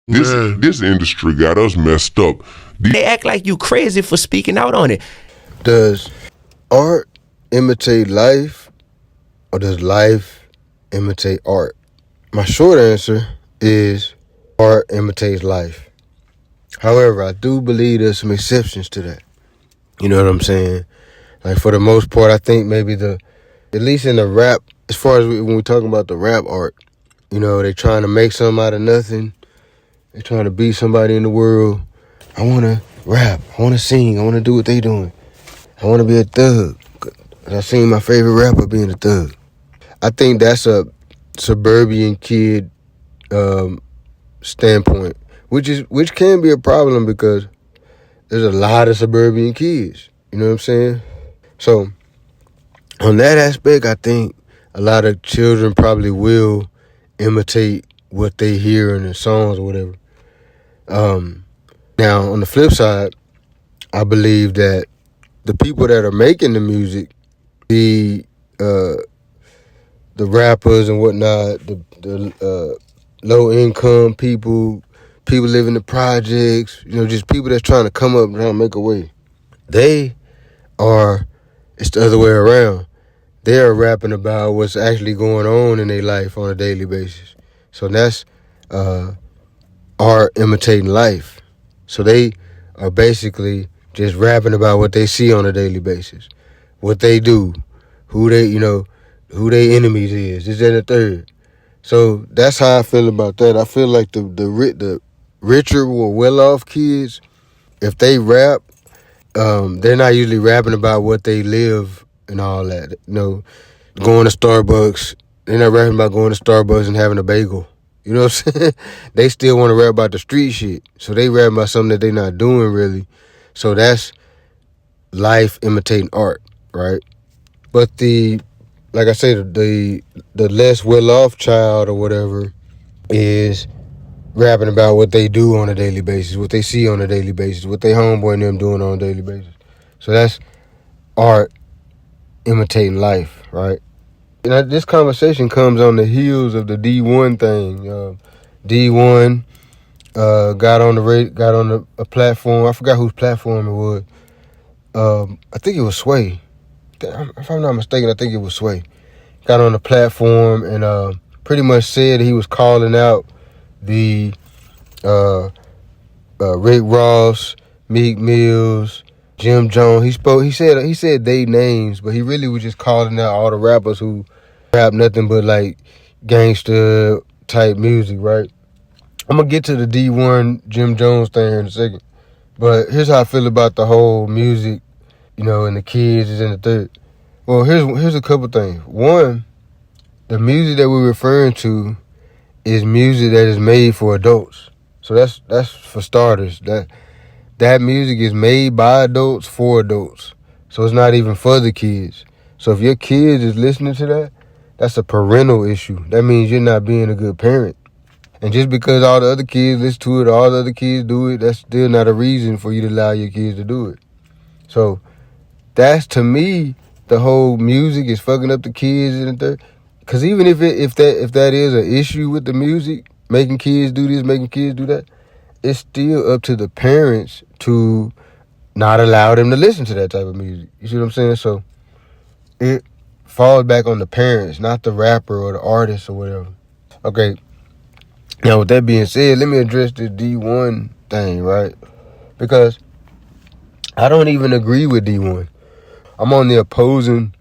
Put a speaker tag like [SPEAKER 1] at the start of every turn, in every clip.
[SPEAKER 1] This industry got us messed up.
[SPEAKER 2] They act like you crazy for speaking out on it.
[SPEAKER 3] Does art imitate life, or does life imitate art? My short answer is art imitates life. However, I do believe there's some exceptions to that. You know what I'm saying? Like, for the most part, I think maybe at least in the rap, as far as when we're talking about the rap art, you know, they trying to make something out of nothing. They trying to be somebody in the world. I want to rap. I want to sing. I want to do what they doing. I want to be a thug. I seen my favorite rapper being a thug. I think that's a suburban kid standpoint, which can be a problem because there's a lot of suburban kids. You know what I'm saying? So on that aspect, I think a lot of children probably will imitate what they hear in the songs or whatever. Now, on the flip side, I believe that the people that are making the music, the rappers and whatnot, the low income people living in the projects, you know, just people that's trying to come up and trying to make a way. It's the other way around. They are rapping about what's actually going on in their life on a daily basis. So that's art imitating life. So they are basically just rapping about what they see on a daily basis, what they do, who their enemies is, this and the third. So that's how I feel about that. I feel like the richer or well-off kids, if they rap, they're not usually rapping about what they live and all that. You know, going to Starbucks, they're not rapping about going to Starbucks and having a bagel. You know what I'm saying? They still want to rap about the street shit. So they rap about something that they're not doing really. So that's life imitating art, right? But like I said, the less well-off child or whatever is rapping about what they do on a daily basis, what they see on a daily basis, what they homeboy and them doing on a daily basis. So that's art imitating life, right? And this conversation comes on the heels of the D1 thing. D1 got on a platform. I forgot whose platform it was. I think it was Sway. If I'm not mistaken, I think it was Sway. Got on the platform and pretty much said he was calling out the Rick Ross, Meek Mills, Jim Jones. He said they names, but he really was just calling out all the rappers who rap nothing but like gangster type music, right? I'm gonna get to the D1 Jim Jones thing here in a second. But here's how I feel about the whole music, you know, and the kids is in the third. Well, here's a couple things. One, the music that we're referring to is music that is made for adults. So that's for starters. That music is made by adults for adults. So it's not even for the kids. So if your kids is listening to that, that's a parental issue. That means you're not being a good parent. And just because all the other kids listen to it, all the other kids do it, that's still not a reason for you to allow your kids to do it. So that's, to me, the whole music is fucking up the kids and the third. Because even if that is an issue with the music, making kids do this, making kids do that, it's still up to the parents to not allow them to listen to that type of music. You see what I'm saying? So it falls back on the parents, not the rapper or the artist or whatever. Okay. Now, with that being said, let me address this D1 thing, right? Because I don't even agree with D1. I'm on the opposing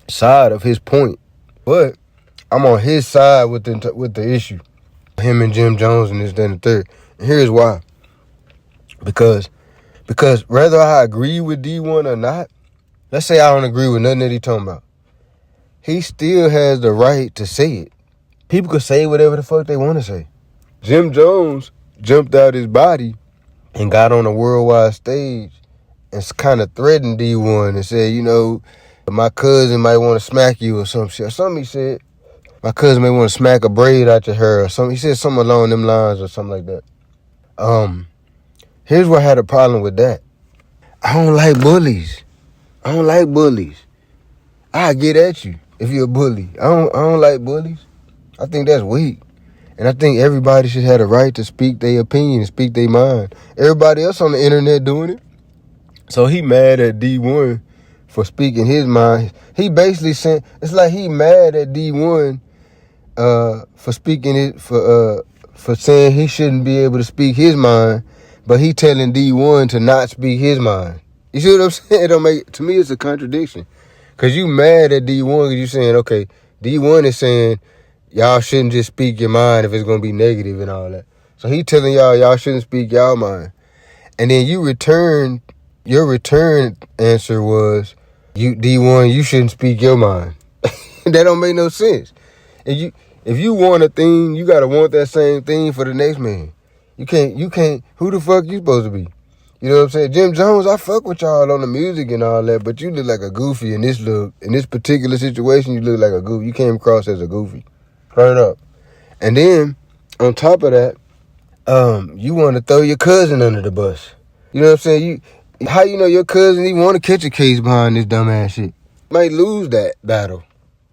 [SPEAKER 3] side of his point, but I'm on his side with the issue. Him and Jim Jones and this, that, and the third. And here's why. Because whether I agree with D1 or not, let's say I don't agree with nothing that he's talking about, he still has the right to say it. People could say whatever the fuck they want to say. Jim Jones jumped out his body and got on a worldwide stage and kind of threatened D1 and said, you know, my cousin might want to smack you or some shit. Or something he said. My cousin may want to smack a braid out your hair or something. He said something along them lines or something like that. Here's where I had a problem with that. I don't like bullies. I get at you if you're a bully. I don't like bullies. I think that's weak. And I think everybody should have the right to speak their opinion, speak their mind. Everybody else on the internet doing it. So he mad at D1 for speaking his mind. He basically said, it's like he mad at D1 for speaking it, for saying he shouldn't be able to speak his mind, but he telling D1 to not speak his mind. You see what I'm saying? It don't make, to me, it's a contradiction. Because you mad at D1 because you saying, okay, D1 is saying y'all shouldn't just speak your mind if it's going to be negative and all that. So he telling y'all shouldn't speak y'all mind. And then your return answer was, you D1, you shouldn't speak your mind. That don't make no sense. And if you want a thing, you gotta want that same thing for the next man. You can't, who the fuck you supposed to be? You know what I'm saying? Jim Jones, I fuck with y'all on the music and all that, but you look like a goofy in this particular situation, you look like a goofy. You came across as a goofy. Straight up. And then, on top of that, you want to throw your cousin under the bus. You know what I'm saying? How you know your cousin even want to catch a case behind this dumbass shit? Might lose that battle.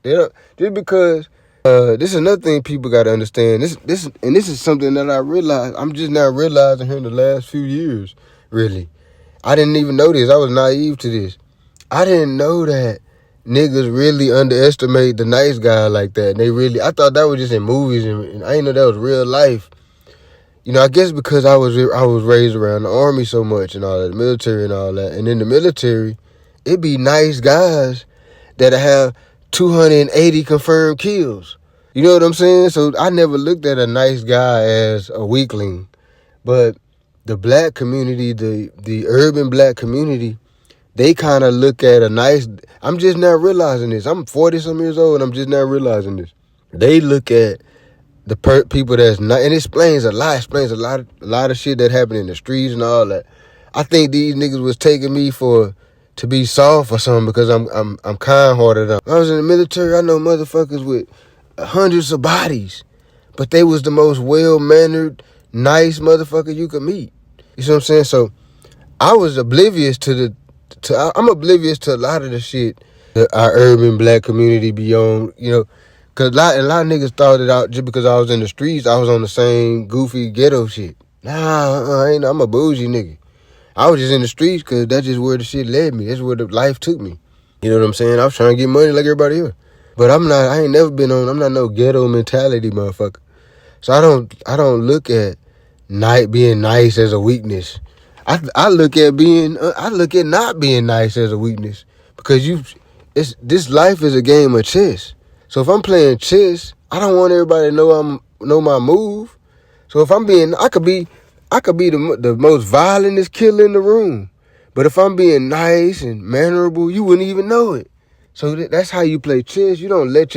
[SPEAKER 3] Just because, this is another thing people got to understand. This is something that I realized. I'm just now realizing here in the last few years, really. I didn't even know this. I was naive to this. I didn't know that niggas really underestimate the nice guy like that. I thought that was just in movies, and I didn't know that was real life. You know, I guess because I was raised around the army so much and all that, the military and all that. And in the military, it be nice guys that have 280 confirmed kills. You know what I'm saying? So I never looked at a nice guy as a weakling. But the black community, the urban black community, they kind of look at a nice... I'm just now realizing this. I'm 40-some years old and I'm just now realizing this. They look at the people that's not... And it explains a lot. Explains a lot of shit that happened in the streets and all that. I think these niggas was taking me to be soft or something because I'm kind-hearted. I was in the military. I know motherfuckers with hundreds of bodies, but they was the most well-mannered, nice motherfucker you could meet. You see what I'm saying? So I was oblivious I'm oblivious to a lot of the shit that our urban black community be on, you know, because a lot of niggas thought it out just because I was in the streets, I was on the same goofy ghetto shit. Nah, I'm a bougie nigga. I was just in the streets because that's just where the shit led me. That's where the life took me. You know what I'm saying? I was trying to get money like everybody else. But I'm not no ghetto mentality motherfucker. So I don't look at being nice as a weakness. I look at not being nice as a weakness because this life is a game of chess. So if I'm playing chess, I don't want everybody to know my move. So if I could be the most violentest killer in the room. But if I'm being nice and mannerable, you wouldn't even know it. So that's how you play chess. You don't let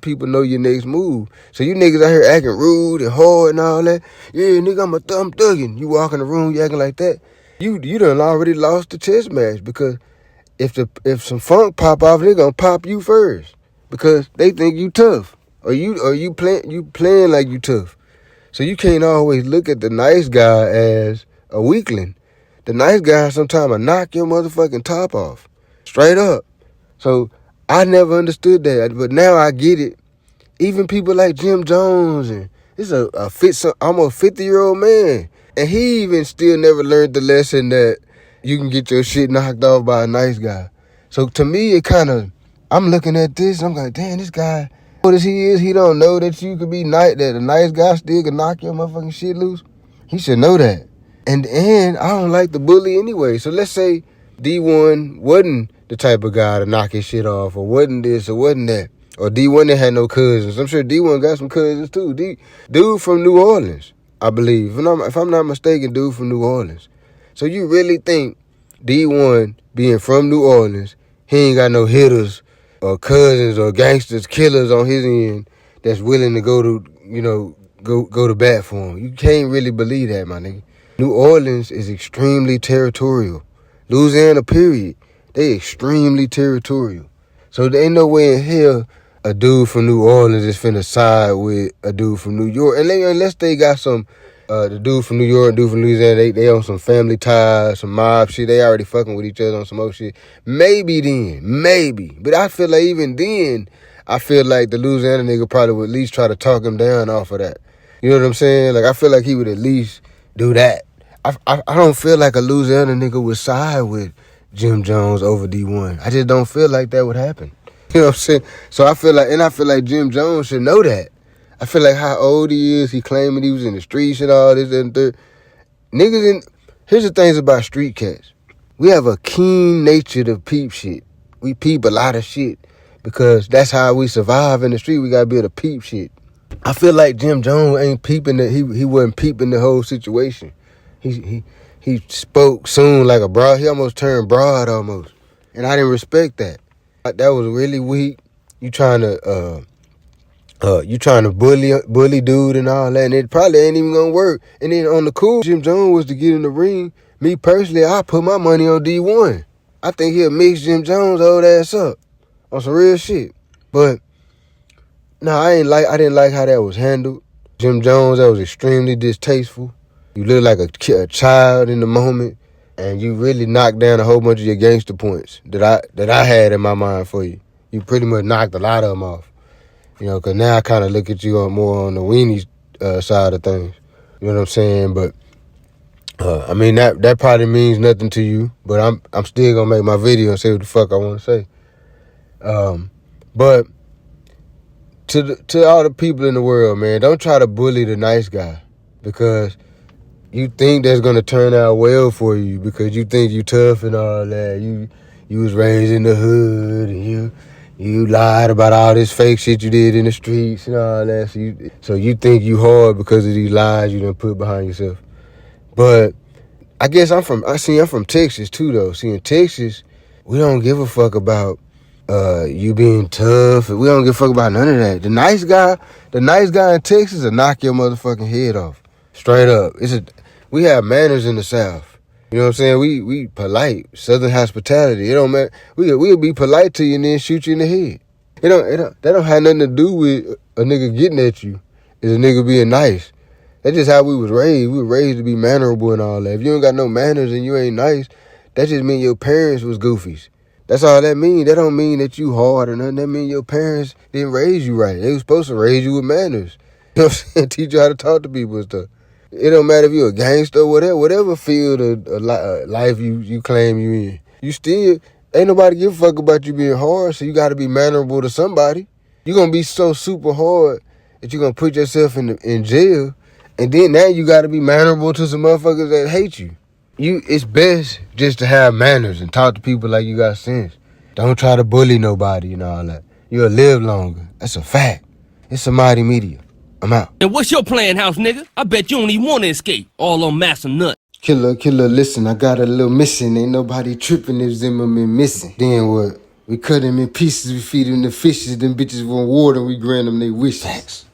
[SPEAKER 3] people know your next move. So you niggas out here acting rude and hard and all that. Yeah, nigga, I'm thugging. You walk in the room, you acting like that. You done already lost the chess match because if some funk pop off, they gonna pop you first because they think you tough or you playing like you tough. So you can't always look at the nice guy as a weakling. The nice guy sometimes will knock your motherfucking top off. Straight up. So I never understood that, but now I get it. Even people like Jim Jones, and this is almost 50-year-old man, and he even still never learned the lesson that you can get your shit knocked off by a nice guy. So to me, I'm looking at this, and I'm like, damn, this guy, what as he is, he don't know that you could be nice, that a nice guy still can knock your motherfucking shit loose. He should know that. And I don't like the bully anyway. So let's say D1 wasn't the type of guy to knock his shit off, or wasn't this, or wasn't that. Or D1 that had no cousins. I'm sure D1 got some cousins too. Dude from New Orleans, I believe. If I'm not mistaken, dude from New Orleans. So you really think D1 being from New Orleans, he ain't got no hitters or cousins or gangsters, killers on his end that's willing to go to bat for him? You can't really believe that, my nigga. New Orleans is extremely territorial. Louisiana, period. They extremely territorial. So there ain't no way in hell a dude from New Orleans is finna side with a dude from New York. Unless they got some, the dude from New York and dude from Louisiana, they on some family ties, some mob shit. They already fucking with each other on some other shit. Maybe then. But I feel like even then, I feel like the Louisiana nigga probably would at least try to talk him down off of that. You know what I'm saying? Like, I feel like he would at least do that. I don't feel like a Louisiana nigga would side with Jim Jones over D1. I just don't feel like that would happen. You know what I'm saying? So I feel like Jim Jones should know that. I feel like how old he is, he claiming he was in the streets and all this and that. Here's the things about street cats. We have a keen nature to peep shit. We peep a lot of shit because that's how we survive in the street. We gotta be able to peep shit. I feel like Jim Jones ain't peeping he wasn't peeping the whole situation. He spoke soon like a broad. He almost turned broad almost. And I didn't respect that. That was really weak. You trying to bully dude and all that, and it probably ain't even gonna work. And then on the cool, Jim Jones was to get in the ring. Me personally, I put my money on D1. I think he'll mix Jim Jones' old ass up on some real shit. But no, I didn't like how that was handled. Jim Jones, that was extremely distasteful. You look like a child in the moment, and you really knocked down a whole bunch of your gangster points that I had in my mind for you. You pretty much knocked a lot of them off. You know, because now I kind of look at you more on the weenie side of things. You know what I'm saying? But, I mean, that probably means nothing to you, but I'm still going to make my video and say what the fuck I want to say. But to all the people in the world, man, don't try to bully the nice guy because you think that's going to turn out well for you because you think you tough and all that. You was raised in the hood and you lied about all this fake shit you did in the streets and all that. So you think you hard because of these lies you done put behind yourself. But I guess I'm from Texas too though. See, in Texas, we don't give a fuck about you being tough. We don't give a fuck about none of that. The nice guy in Texas will knock your motherfucking head off. Straight up. We have manners in the South. You know what I'm saying? We polite. Southern hospitality. It don't matter. We'll be polite to you and then shoot you in the head. That don't have nothing to do with a nigga getting at you. It's a nigga being nice. That's just how we was raised. We were raised to be mannerable and all that. If you ain't got no manners and you ain't nice, that just mean your parents was goofies. That's all that mean. That don't mean that you hard or nothing. That mean your parents didn't raise you right. They was supposed to raise you with manners. You know what I'm saying? Teach you how to talk to people and stuff. It don't matter if you're a gangster or whatever field of life you claim you in. You still, ain't nobody give a fuck about you being hard, so you got to be mannerable to somebody. You're going to be so super hard that you're going to put yourself in jail, and then now you got to be mannerable to some motherfuckers that hate you. It's best just to have manners and talk to people like you got sense. Don't try to bully nobody and all that. You'll live longer. That's a fact. It's Somebody Media. I'm out.
[SPEAKER 4] And what's your plan, house nigga? I bet you don't even want to escape. All on Master Nut.
[SPEAKER 3] Killer, listen, I got a little mission. Ain't nobody tripping if Zimmerman missing. Then what? We cut him in pieces, we feed him the fishes, them bitches want water, we grant them they wishes. Thanks.